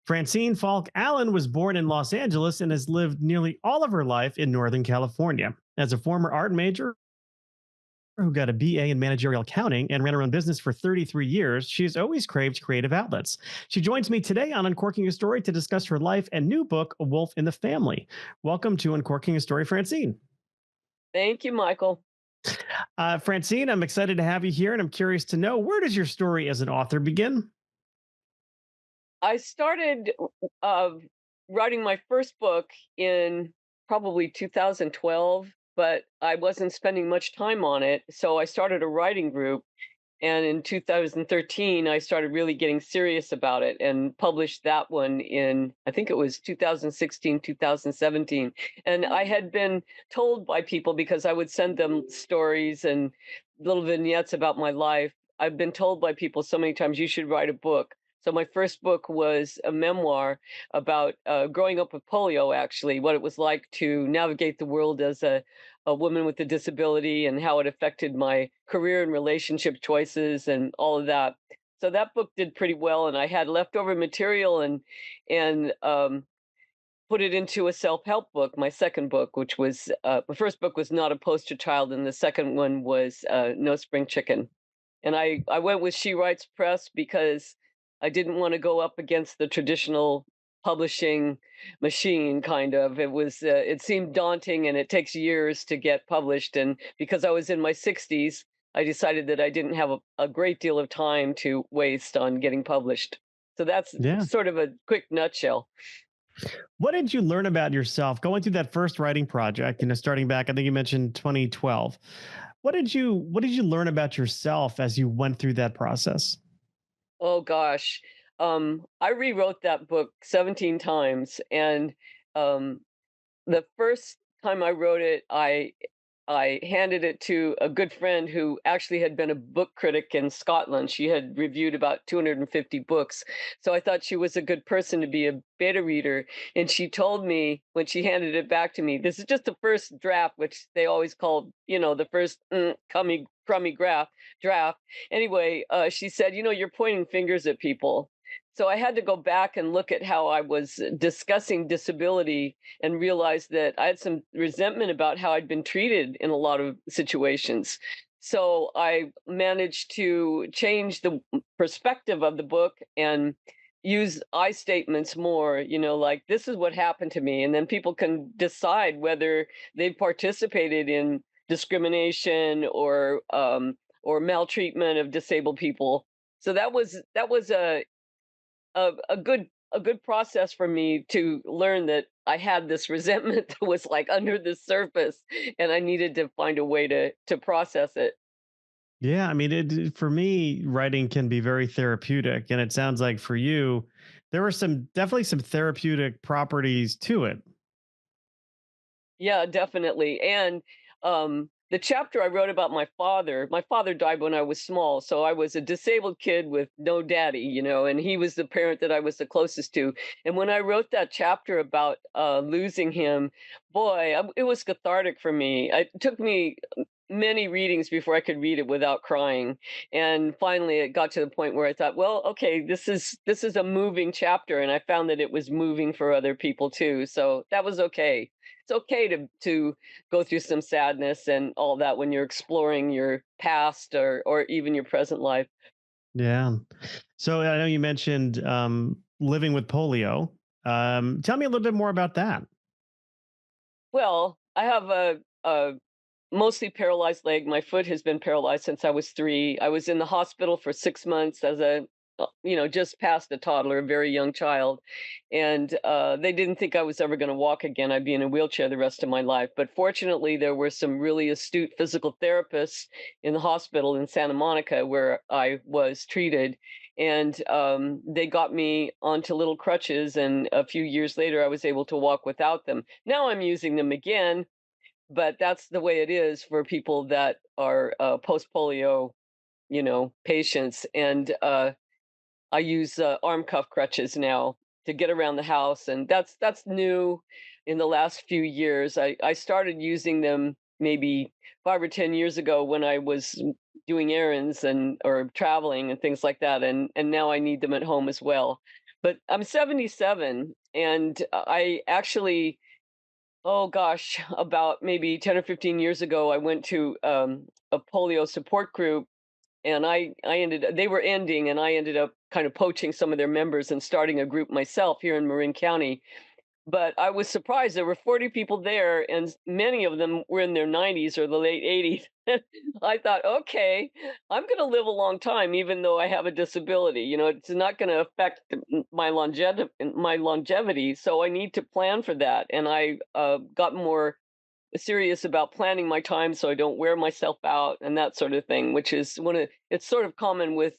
Francine Falk Allen was born in Los Angeles and has lived nearly all of her life in Northern California. As a former art major who got a BA in managerial accounting and ran her own business for 33 years, she has always craved creative outlets. She joins me today on Uncorking a Story to discuss her life and new book, A Wolff in the Family. Welcome to Uncorking a Story, Francine. Thank you, Michael. Francine, I'm excited to have you here, and I'm curious to know, where does your story as an author begin? I started uh, writing my first book in probably 2012, but I wasn't spending much time on it. So I started a writing group. And in 2013, I started really getting serious about it and published that one in, I think it was 2016, 2017. And I had been told by people, because I would send them stories and little vignettes about my life. I've been told by people so many times, you should write a book. So my first book was a memoir about growing up with polio, actually, what it was like to navigate the world as a woman with a disability and how it affected my career and relationship choices and all of that. So that book did pretty well, and I had leftover material and put it into a self-help book, my second book, which was the first book was Not a Poster Child, and the second one was No Spring Chicken. And I went with She Writes Press because I didn't want to go up against the traditional publishing machine. Kind of, it seemed daunting, and it takes years to get published, and because I was in my 60s, I decided that I didn't have a great deal of time to waste on getting published. So that's Yeah. sort of a quick nutshell. What did you learn about yourself going through that first writing project, starting back, I think you mentioned 2012. What did you learn about yourself as you went through that process? Oh gosh. I rewrote that book 17 times, and um the first time I wrote it, I handed it to a good friend who actually had been a book critic in Scotland. She had reviewed about 250 books. So I thought she was a good person to be a beta reader. And she told me when she handed it back to me, this is just the first draft, which they always call, the first crummy draft. Anyway, she said, you're pointing fingers at people. So I had to go back and look at how I was discussing disability and realized that I had some resentment about how I'd been treated in a lot of situations. So I managed to change the perspective of the book and use I statements more, like this is what happened to me. And then people can decide whether they've participated in discrimination or maltreatment of disabled people. So that was a good process for me to learn that I had this resentment that was like under the surface, and I needed to find a way to process it. Yeah, I mean, for me, writing can be very therapeutic, and it sounds like for you, there were definitely some therapeutic properties to it. Yeah, definitely. And the chapter I wrote about my father died when I was small. So I was a disabled kid with no daddy, and he was the parent that I was the closest to. And when I wrote that chapter about losing him, boy, it was cathartic for me. It took me many readings before I could read it without crying. And finally it got to the point where I thought, well, okay, this is a moving chapter, and I found that it was moving for other people too. So that was okay. It's okay to go through some sadness and all that when you're exploring your past or even your present life. Yeah. So I know you mentioned living with polio. Tell me a little bit more about that. Well, I have a mostly paralyzed leg. My foot has been paralyzed since I was 3. I was in the hospital for 6 months as just past a toddler, a very young child, and, they didn't think I was ever gonna walk again. I'd be in a wheelchair the rest of my life, but fortunately, there were some really astute physical therapists in the hospital in Santa Monica where I was treated, and, they got me onto little crutches, and a few years later, I was able to walk without them. Now I'm using them again, but that's the way it is for people that are post polio, patients. And I use arm cuff crutches now to get around the house, and that's new in the last few years. I started using them maybe 5 or 10 years ago when I was doing errands and or traveling and things like that, and now I need them at home as well. But I'm 77, and I actually, oh gosh, about maybe 10 or 15 years ago, I went to a polio support group, and I ended they were ending, and I ended up kind of poaching some of their members and starting a group myself here in Marin County. But I was surprised there were 40 people there, and many of them were in their 90s or the late 80s. I thought, okay, I'm going to live a long time, even though I have a disability. You know, it's not going to affect my longevity, so I need to plan for that. And I got more serious about planning my time so I don't wear myself out and that sort of thing, which is it's sort of common with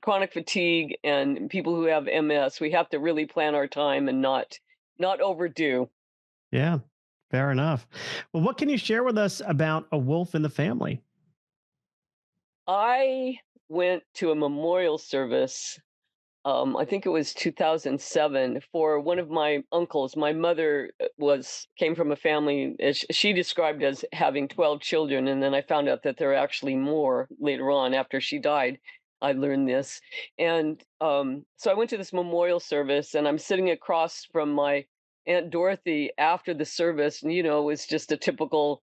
chronic fatigue and people who have MS. We have to really plan our time and not overdo. Yeah, fair enough. Well, what can you share with us about A Wolf in the Family? I went to a memorial service. I think it was 2007 for one of my uncles. My mother was came from a family as she described as having 12 children, and then I found out that there are actually more later on after she died. I learned this, and so I went to this memorial service, and I'm sitting across from my Aunt Dorothy after the service, and it was just a typical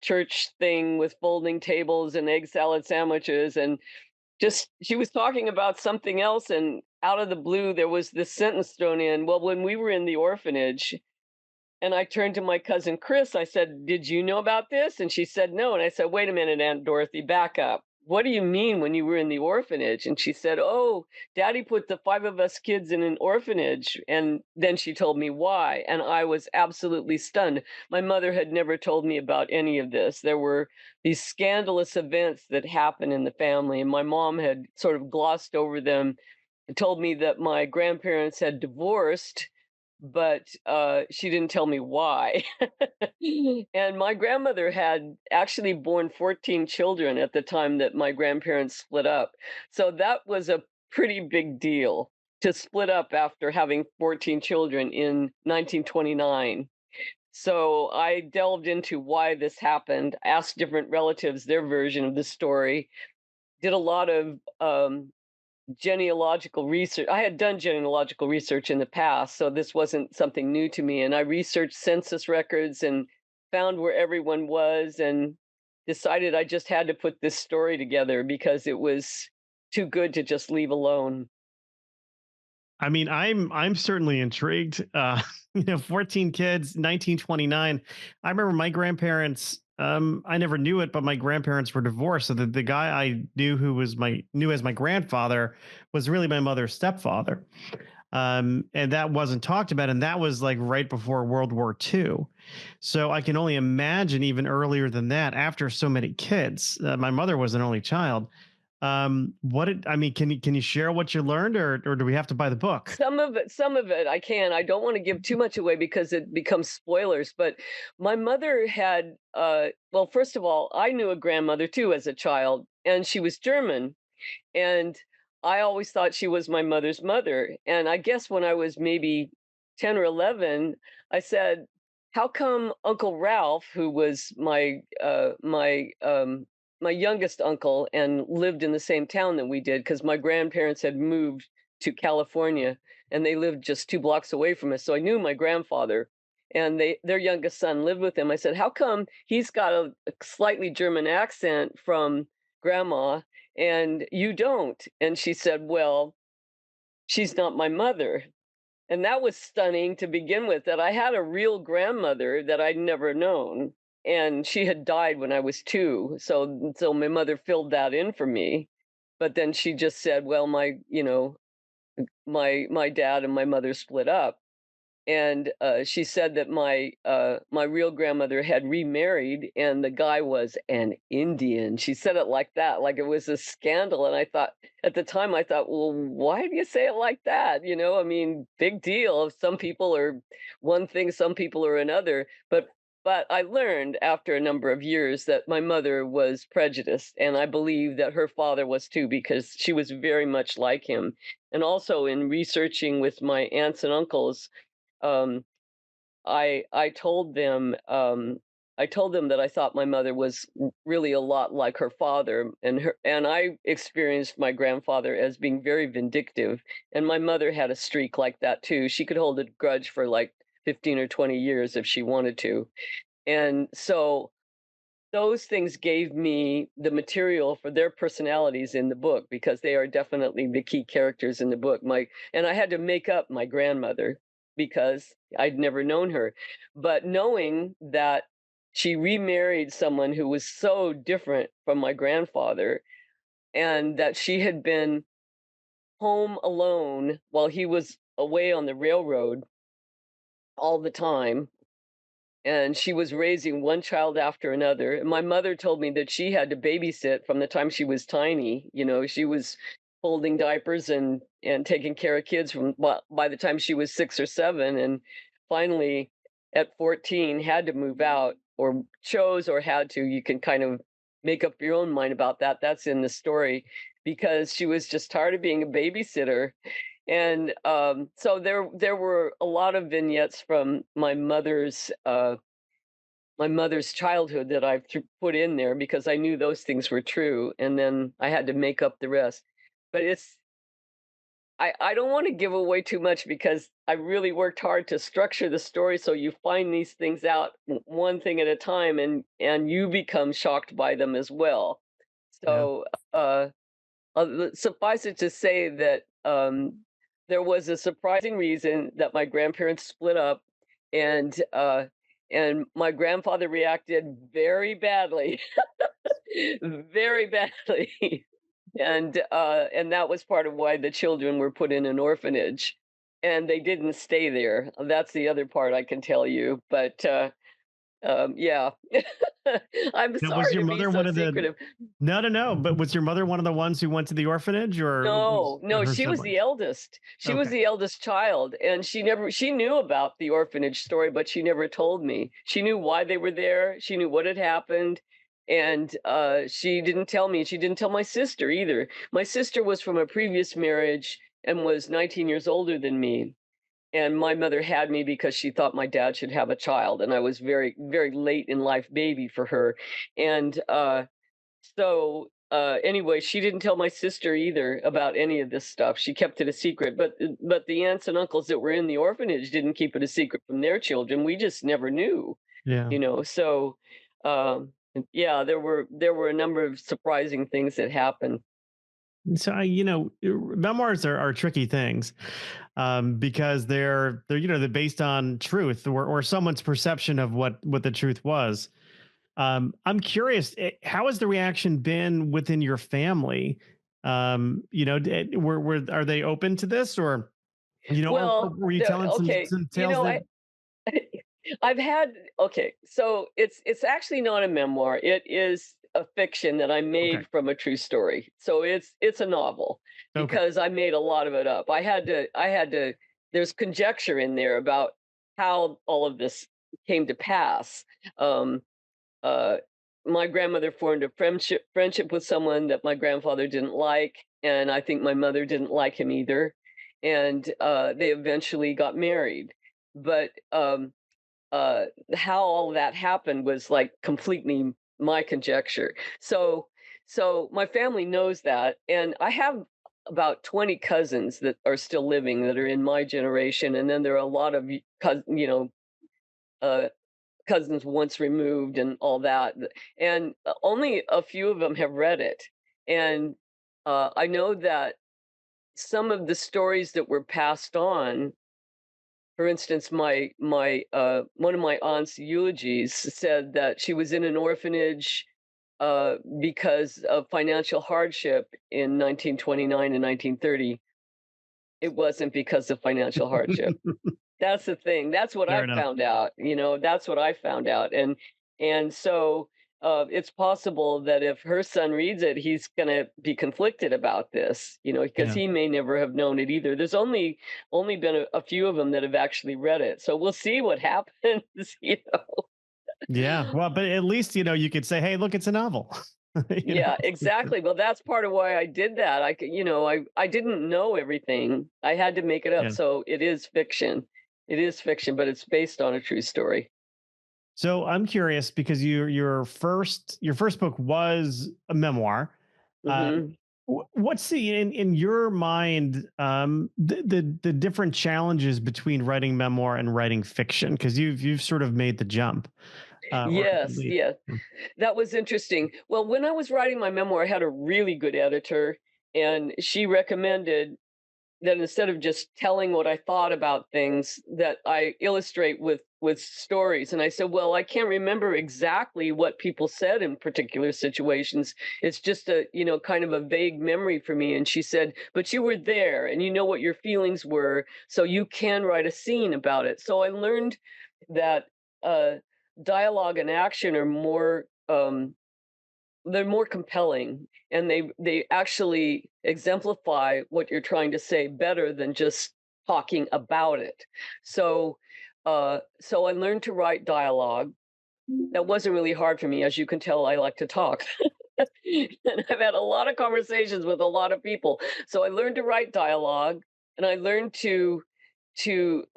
church thing with folding tables and egg salad sandwiches, and just she was talking about something else, and out of the blue there was this sentence thrown in, well, when we were in the orphanage. And I turned to my cousin Chris. I said, "Did you know about this?" And she said, "No." And I said, "Wait a minute, Aunt Dorothy, back up. What do you mean when you were in the orphanage?" And she said, "Oh, Daddy put the five of us kids in an orphanage." And then she told me why. And I was absolutely stunned. My mother had never told me about any of this. There were these scandalous events that happened in the family, and my mom had sort of glossed over them and told me that my grandparents had divorced, but she didn't tell me why. And my grandmother had actually born 14 children at the time that my grandparents split up. So that was a pretty big deal to split up after having 14 children in 1929. So I delved into why this happened, asked different relatives their version of the story, did a lot of genealogical research. I had done genealogical research in the past, so this wasn't something new to me. And I researched census records and found where everyone was and decided I just had to put this story together because it was too good to just leave alone. I mean, I'm certainly intrigued. 14 kids, 1929. I remember my grandparents. I never knew it, but my grandparents were divorced. So the guy I knew who was my knew as my grandfather was really my mother's stepfather. And that wasn't talked about, and that was like right before World War II. So I can only imagine even earlier than that, after so many kids. My mother was an only child. What did I mean? Can you share what you learned, or do we have to buy the book? Some of it I can. I don't want to give too much away because it becomes spoilers, but my mother had well, first of all, I knew a grandmother too as a child, and she was German. And I always thought she was my mother's mother. And I guess when I was maybe 10 or 11, I said, "How come Uncle Ralph, who was my youngest uncle and lived in the same town that we did, because my grandparents had moved to California and they lived just 2 blocks away from us. So I knew my grandfather, and their youngest son lived with him. I said, how come he's got a slightly German accent from grandma and you don't?" And she said, "Well, she's not my mother." And that was stunning to begin with, that I had a real grandmother that I'd never known. And she had died when I was 2. So my mother filled that in for me. But then she just said, "Well, my dad and my mother split up." And she said that my real grandmother had remarried, and the guy was an Indian. She said it like that, like it was a scandal. And I thought, at the time, I thought, well, why do you say it like that? I mean, big deal. Some people are one thing, some people are another. But I learned after a number of years that my mother was prejudiced, and I believe that her father was too, because she was very much like him. And also in researching with my aunts and uncles, um, I told them, I told them that I thought my mother was really a lot like her father, and I experienced my grandfather as being very vindictive, and my mother had a streak like that too. She could hold a grudge for like 15 or 20 years if she wanted to. And so those things gave me the material for their personalities in the book because they are definitely the key characters in the book. And I had to make up my grandmother because I'd never known her. But knowing that she remarried someone who was so different from my grandfather and that she had been home alone while he was away on the railroad all the time, and she was raising one child after another. And my mother told me that she had to babysit from the time she was tiny. She was folding diapers and taking care of kids from by the time she was 6 or 7, and finally at 14 had to move out or chose or had to. You can kind of make up your own mind about that. That's in the story because she was just tired of being a babysitter. And so there were a lot of vignettes from my mother's childhood that I've put in there because I knew those things were true, and then I had to make up the rest. But I don't want to give away too much because I really worked hard to structure the story so you find these things out one thing at a time, and you become shocked by them as well. Yeah. So suffice it to say that there was a surprising reason that my grandparents split up, and my grandfather reacted very badly, very badly, and that was part of why the children were put in an orphanage, and they didn't stay there. That's the other part I can tell you, but yeah, I'm Now, was sorry your to be mother so one of the? secretive. No, no, no. But was your mother one of the ones who went to the orphanage, or was No, no, her she was the siblings? eldest. She was Okay. the eldest child, and she knew about the orphanage story, but she never told me. She knew why they were there, she knew what had happened, and, she didn't tell me. She didn't tell my sister either. My sister was from a previous marriage and was 19 years older than me, and my mother had me because she thought my dad should have a child, and I was very, very late in life baby for her, and, anyway, she didn't tell my sister either about any of this stuff. She kept it a secret, but the aunts and uncles that were in the orphanage didn't keep it a secret from their children. We just never knew, Yeah. So, yeah, there were a number of surprising things that happened. So memoirs are tricky things, because they're they're based on truth or someone's perception of what the truth was. I'm curious, how has the reaction been within your family? Were are they open to this, or or Well, were you telling okay, some tales that? I've had okay, so it's actually not a memoir. It is a fiction that I Okay, made from a true story. So it's a novel okay, because I made a lot of it up. I had to there's conjecture in there about how all of this came to pass. Um uh my grandmother formed a friendship with someone that my grandfather didn't like, and I think my mother didn't like him either. And they eventually got married. But uh, how all that happened was like completely my conjecture. So my family knows that, and I have about 20 cousins that are still living that are in my generation, and then there are a lot of uh, cousins once removed and all that, and only a few of them have read it. And I know that some of the stories that were passed on, for instance, my one of my aunt's eulogies said that she was in an orphanage because of financial hardship in 1929 and 1930. It wasn't because of financial hardship. That's the thing. That's what fair I enough. found out. That's what I found out, and so it's possible that if her son reads it, he's going to be conflicted about this. Because Yeah. he may never have known it either. There's only been a few of them that have actually read it, so we'll see what happens. Yeah. Well, but at least you could say, "Hey, look, it's a novel." you know. Yeah, exactly. Well, that's part of why I did that. I didn't know everything. I had to make it up. Yeah. So it is fiction. It is fiction, but it's based on a true story. So I'm curious because your first book was a memoir. Um, Hmm. what's the in your mind the different challenges between writing memoir and writing fiction? Because you've sort of made the jump, or at Yes, least. yes. Yeah. That was interesting. Well, when I was writing my memoir, I had a really good editor, and she recommended that instead of just telling what I thought about things, that I illustrate with stories. And I said, well, I can't remember exactly what people said in particular situations. It's just a, kind of a vague memory for me. And she said, but you were there and you know what your feelings were, so you can write a scene about it. So I learned that uh, dialogue and action are more they're more compelling, and they actually exemplify what you're trying to say better than just talking about it. So I learned to write dialogue. That wasn't really hard for me. As you can tell, I like to talk. And I've had a lot of conversations with a lot of people. So I learned to write dialogue, and I learned to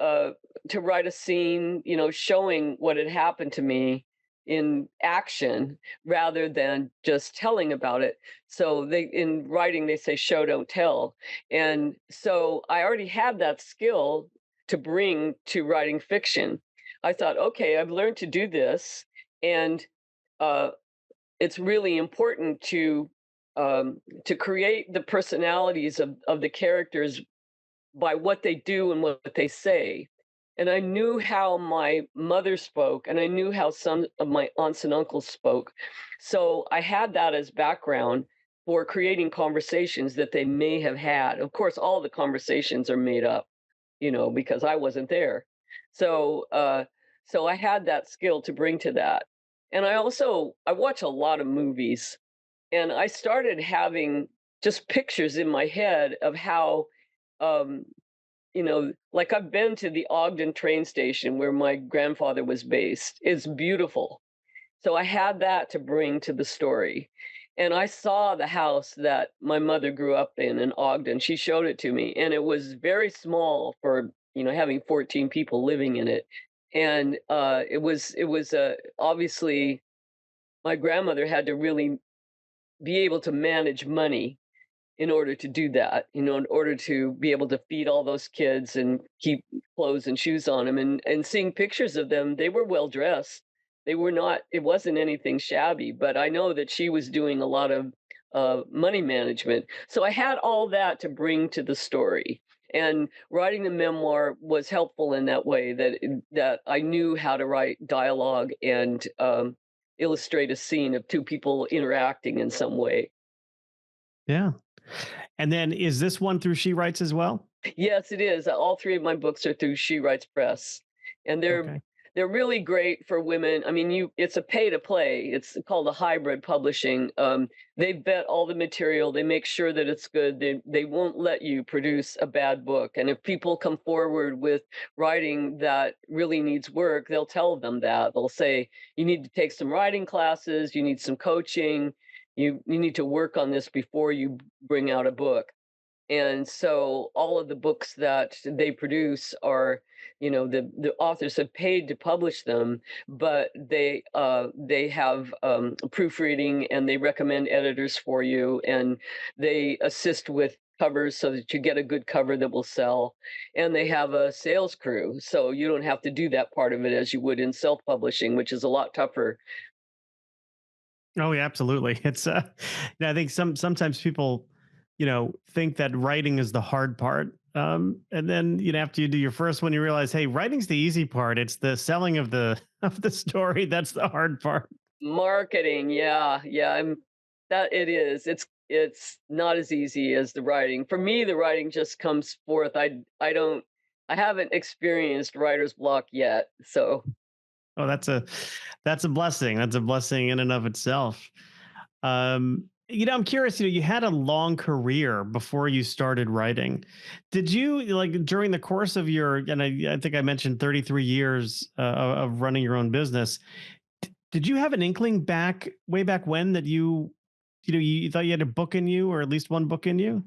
uh to write a scene, showing what had happened to me in action rather than just telling about it. So they in writing they say show don't tell. And so I already had that skill to bring to writing fiction. I thought, okay, I've learned to do this, and uh it's really important to create the personalities of the characters by what they do and what they say. And I knew how my mother spoke, and I knew how some of my aunts and uncles spoke. So I had that as background for creating conversations that they may have had. Of course, all the conversations are made up, because I wasn't there. So so I had that skill to bring to that. And I watch a lot of movies, and I started having just pictures in my head of how um like I've been to the Ogden train station where my grandfather was based. It's beautiful. So I had that to bring to the story. And I saw the house that my mother grew up in Ogden. She showed it to me, and it was very small for, having 14 people living in it. And it was obviously my grandmother had to really be able to manage money in order to do that, in order to be able to feed all those kids and keep clothes and shoes on them. And seeing pictures of them, they were well dressed. They were not. It wasn't anything shabby. But I know that she was doing a lot of money management. So I had all that to bring to the story. And writing the memoir was helpful in that way, that I knew how to write dialogue and illustrate a scene of two people interacting in some way. Yeah. And then is this one through She Writes as well? Yes, it is. All 3 of my books are through She Writes Press, and Okay. they're really great for women. I mean, you it's a pay to play. It's called a hybrid publishing. They vet all the material. They make sure that it's good. They won't let you produce a bad book. And if people come forward with writing that really needs work, they'll tell them that. They'll say, "You need to take some writing classes. You need some coaching. You need to work on this before you bring out a book." And so all of the books that they produce are, the authors have paid to publish them, but they have proofreading, and they recommend editors for you, and they assist with covers so that you get a good cover that will sell. And they have a sales crew, so you don't have to do that part of it as you would in self-publishing, which is a lot tougher. Oh yeah, absolutely. It's I think sometimes people, think that writing is the hard part. And then, after you do your first one, you realize, hey, writing's the easy part. It's the selling of the of the story that's the hard part. Marketing, yeah, yeah, that it is. It's not as easy as the writing. For me, the writing just comes forth. I haven't experienced writer's block yet. So Oh, that's a blessing. That's a blessing in and of itself. I'm curious, you had a long career before you started writing. Did you like during the course of your, and I think I mentioned 33 years of running your own business. Did you have an inkling way back when that you thought you had a book in you or at least one book in you?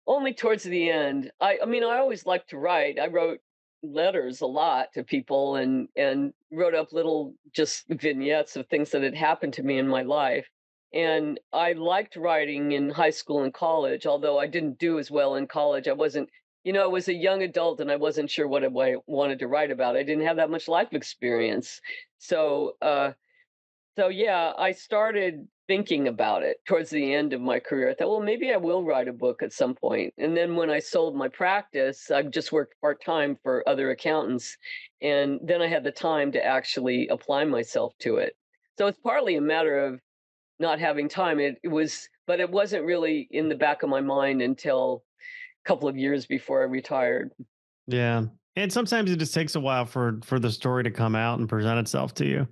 only towards the end. I mean, I always liked to write. I wrote letters a lot to people and wrote up little just vignettes of things that had happened to me in my life. And I liked writing in high school and college, although I didn't do as well in college. I wasn't, I was a young adult and I wasn't sure what I wanted to write about. I didn't have that much life experience. So, so yeah, I started thinking about it towards the end of my career. I thought, well, maybe I will write a book at some point. And then when I sold my practice, I just worked part time for other accountants, and then I had the time to actually apply myself to it. So it's partly a matter of not having time. It was, but it wasn't really in the back of my mind until a couple of years before I retired. Yeah. And sometimes it just takes a while for the story to come out and present itself to you.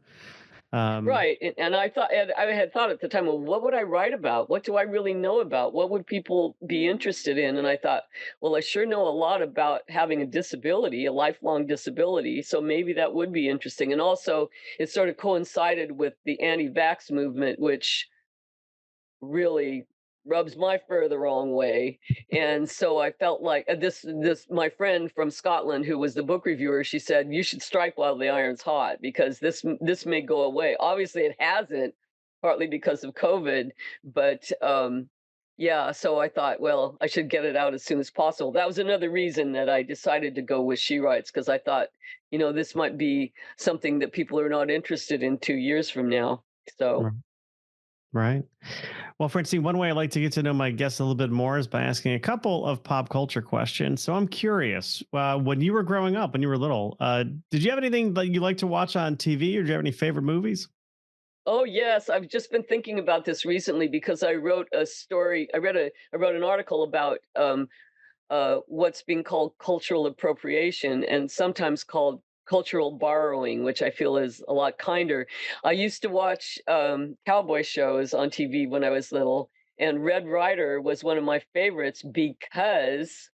Um, Right, and I had thought at the time, "Well, what would I write about? What do I really know about? What would people be interested in?" And I thought, "Well, I sure know a lot about having a disability, a lifelong disability, so maybe that would be interesting." And also, it sort of coincided with the anti-vax movement, which really rubs my fur the wrong way. And so I felt like this my friend from Scotland who was the book reviewer, she said, "You should strike while the iron's hot because this may go away." Obviously it hasn't, partly because of COVID, but yeah, so I thought, well, I should get it out as soon as possible. That was another reason that I decided to go with She Writes, because I thought, this might be something that people are not interested in 2 years from now. So, r- right. Well, Francine, one way I like to get to know my guests a little bit more is by asking a couple of pop culture questions. So I'm curious, when you were growing up, when you were little, did you have anything that you like to watch on TV, or do you have any favorite movies? oh yes, I've just been thinking about this recently because I wrote a story. I wrote an article about what's being called cultural appropriation and sometimes called cultural borrowing, which I feel is a lot kinder. I used to watch cowboy shows on TV when I was little, and Red Ryder was one of my favorites because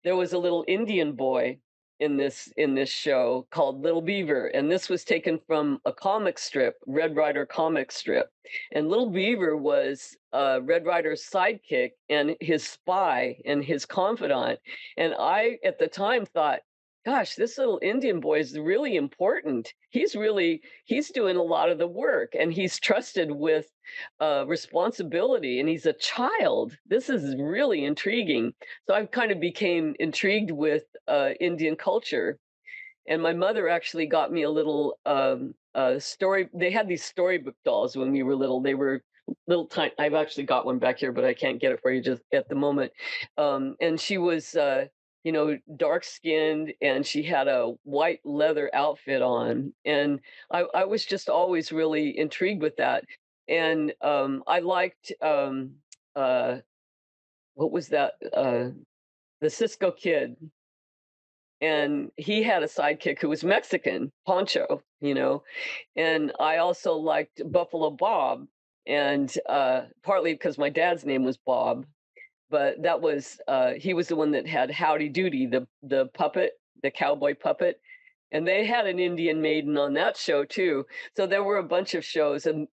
there was a little Indian boy in this show called Little Beaver, and this was taken from a comic strip, Red Ryder comic strip. And Little Beaver was Red Ryder's sidekick and his spy and his confidant. And I, at the time, thought, "Gosh, this little Indian boy is really important. He's doing a lot of the work, and he's trusted with responsibility, and he's a child. This is really intriguing." So I kind of became intrigued with Indian culture, and my mother actually got me a little story. They had these storybook dolls when we were little. They were little tiny. I've actually got one back here, but I can't get it for you just at the moment. And she was, dark skinned, and she had a white leather outfit on, and I was just always really intrigued with that. And I liked uh, what was that? The Cisco Kid, and he had a sidekick who was Mexican, Poncho, and I also liked Buffalo Bob, and partly because my dad's name was Bob, but that was he was the one that had Howdy Doody, the puppet, the cowboy puppet, and they had an Indian maiden on that show too. So there were a bunch of shows, and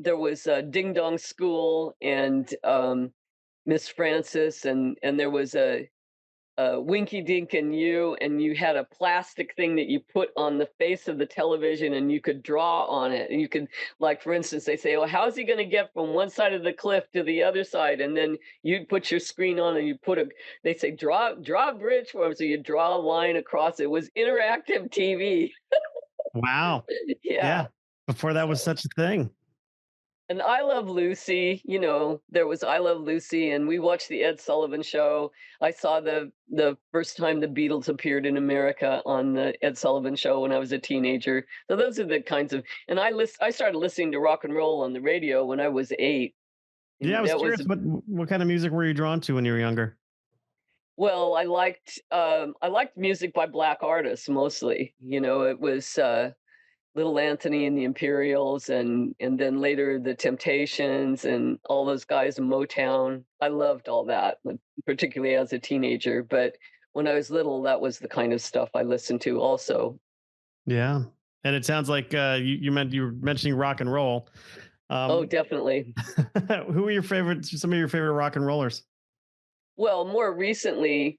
there was Ding Dong School and Miss Francis, and there was a Winky Dink and you had a plastic thing that you put on the face of the television and you could draw on it. And you could, like, for instance, they say, "Oh, how's he going to get from one side of the cliff to the other side?" And then you'd put your screen on and you they say, draw a bridge for him. So you draw a line across. It was interactive TV. Wow. Yeah. Yeah. Before that was So, such a thing. and I Love Lucy, there was I Love Lucy, and we watched the Ed Sullivan Show. I saw the first time the Beatles appeared in America on the Ed Sullivan Show when I was a teenager. So those are the kinds of, and I started listening to rock and roll on the radio when I was 8. Yeah, I And was that was, curious what kind of music were you drawn to when you were younger? well, I liked music by black artists mostly. It was Little Anthony and the Imperials, and then later the Temptations and all those guys in Motown. I loved all that, like, particularly as a teenager. But when I was little, that was the kind of stuff I listened to also. Yeah. And it sounds like you were mentioning rock and roll. Oh, Um, definitely. who are your favorites? Some of your favorite rock and rollers? Well, more recently,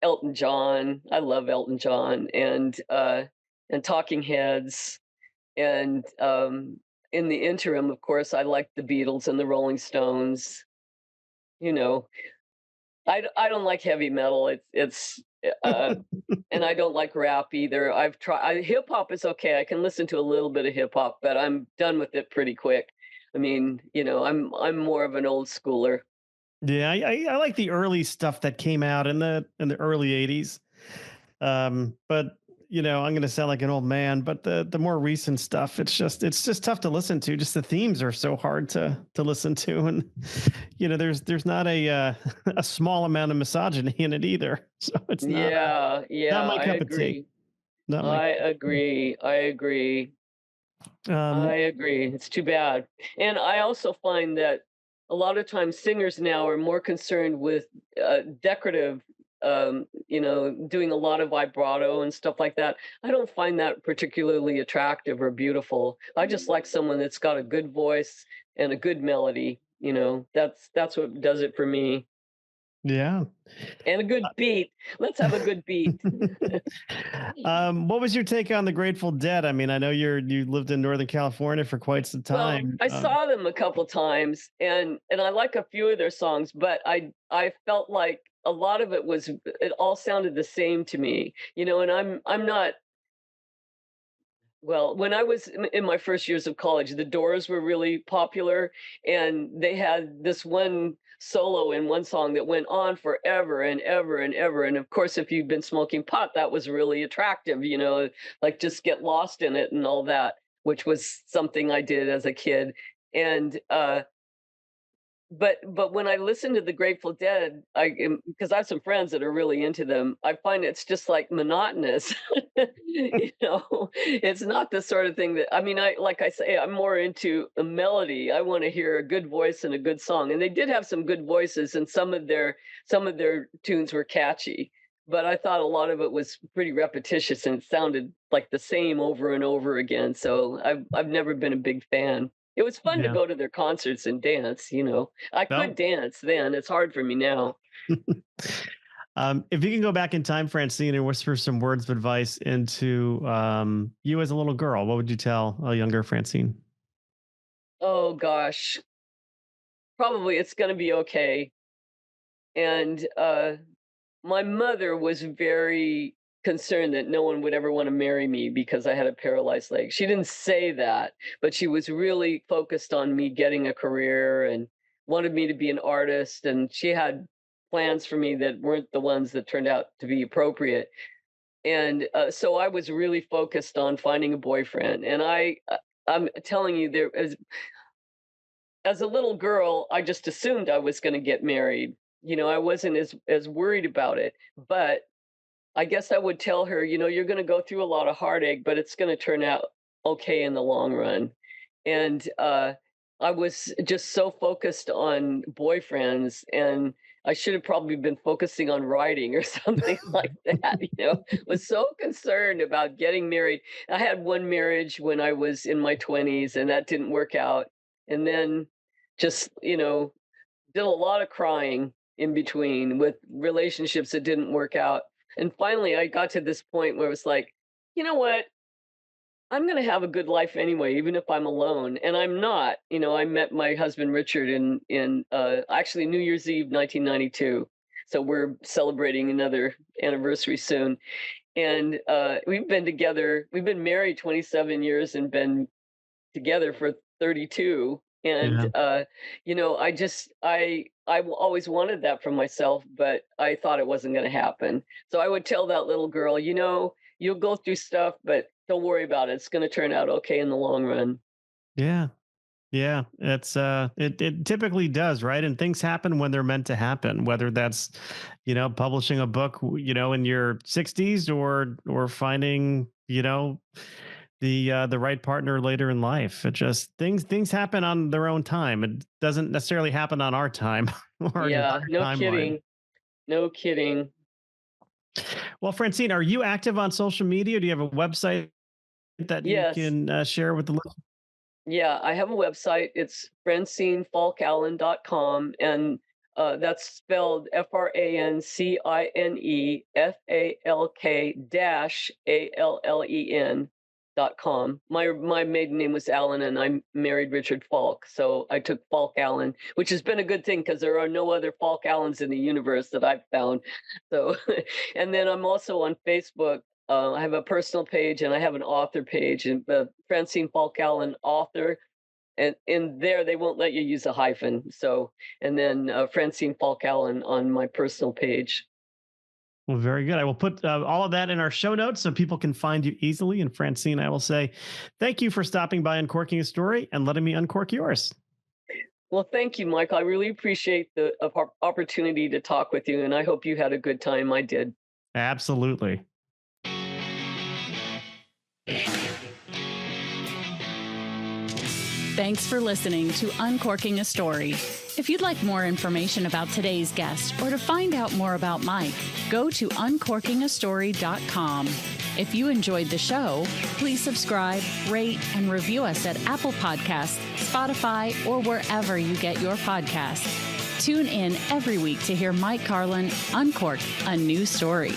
Elton John. I love Elton John and Talking Heads. And in the interim, of course, I like the Beatles and the Rolling Stones. You know, I don't like heavy metal. And I don't like rap either. I've tried hip hop is okay. I can listen to a little bit of hip hop, but I'm done with it pretty quick. I mean, I'm more of an old schooler. Yeah, I like the early stuff that came out in the early '80s. But I'm going to sound like an old man. But the more recent stuff, it's just tough to listen to. Just the themes are so hard to listen to, and there's not a a small amount of misogyny in it either. So it's Yeah, not yeah, my I cup of tea. agree. Not my. I agree. I agree. I Um, agree. It's too bad. And I also find that a lot of times singers now are more concerned with decorative, doing a lot of vibrato and stuff like that. I don't find that particularly attractive or beautiful. I just like someone that's got a good voice and a good melody. That's what does it for me. yeah. And a good beat. Let's have a good beat. What was your take on the Grateful Dead? I mean, I know you lived in Northern California for quite some Well, time. I saw them a couple times, and I like a few of their songs, but I felt like a lot of it all sounded the same to me, and I'm not well, when I was in my first years of college, the Doors were really popular, and they had this one solo in one song that went on forever and ever and ever. And of course, if you've been smoking pot, that was really attractive, like just get lost in it and all that, which was something I did as a kid. And but when I listen to the Grateful Dead, because I have some friends that are really into them, I find it's just like monotonous. It's not the sort of thing that I mean, I like I say, I'm more into a melody. I want to hear a good voice and a good song. And they did have some good voices, and some of their tunes were catchy. But I thought a lot of it was pretty repetitious and it sounded like the same over and over again. So I've never been a big fan. It was fun to Yeah. go to their concerts and dance. I Well, could dance then, it's hard for me now. if you can go back in time, Francine, and whisper some words of advice into you as a little girl, what would you tell a younger Francine? Oh gosh, probably it's gonna be okay. And, my mother was very concerned that no one would ever wanna marry me because I had a paralyzed leg. She didn't say that, but she was really focused on me getting a career and wanted me to be an artist, and she had plans for me that weren't the ones that turned out to be appropriate. And so I was really focused on finding a boyfriend. And I'm telling you, as a little girl, I just assumed I was going to get married. I wasn't as worried about it. But I guess I would tell her, you're going to go through a lot of heartache, but it's going to turn out okay in the long run. And I was just so focused on boyfriends, and I should have probably been focusing on writing or something like that. Was so concerned about getting married. I had one marriage when I was in my 20s, and that didn't work out. And then just, did a lot of crying in between with relationships that didn't work out. And finally, I got to this point where it was like, you know what? I'm going to have a good life anyway, even if I'm alone. And I'm not. I met my husband Richard in actually New Year's Eve, 1992. So we're celebrating another anniversary soon. And we've been together. We've been married 27 years and been together for 32. And Yeah. always wanted that for myself, but I thought it wasn't going to happen. So I would tell that little girl, you'll go through stuff, but don't worry about it. It's going to turn out okay in the long run. Yeah. Yeah, it typically does, right? And things happen when they're meant to happen, whether that's, publishing a book, in your 60s or finding, the right partner later in life. It just things happen on their own time. It doesn't necessarily happen on our time or in Yeah, our no timeline. kidding. No kidding. Well, Francine, are you active on social media? Do you have a website that you Yes. can share with the listeners? Yeah, I have a website. It's francineFalkAllen.com. And That's spelled FrancineFalk-Allen. My maiden name was Allen, and I married Richard Falk, so I took Falk Allen, which has been a good thing because there are no other Falk Allens in the universe that I've found. So, and then I'm also on Facebook. I have a personal page and I have an author page, and Francine Falk Allen author, and in there they won't let you use a hyphen. So, and then Francine Falk Allen on my personal page. Well, very good. I will put all of that in our show notes so people can find you easily. And Francine, I will say thank you for stopping by Uncorking a Story and letting me uncork yours. Well, thank you, Michael. I really appreciate the opportunity to talk with you, and I hope you had a good time. I did. Absolutely. Thanks for listening to Uncorking a Story. If you'd like more information about today's guest or to find out more about Mike, go to uncorkingastory.com. If you enjoyed the show, please subscribe, rate, and review us at Apple Podcasts, Spotify, or wherever you get your podcasts. Tune in every week to hear Mike Carlin uncork a new story.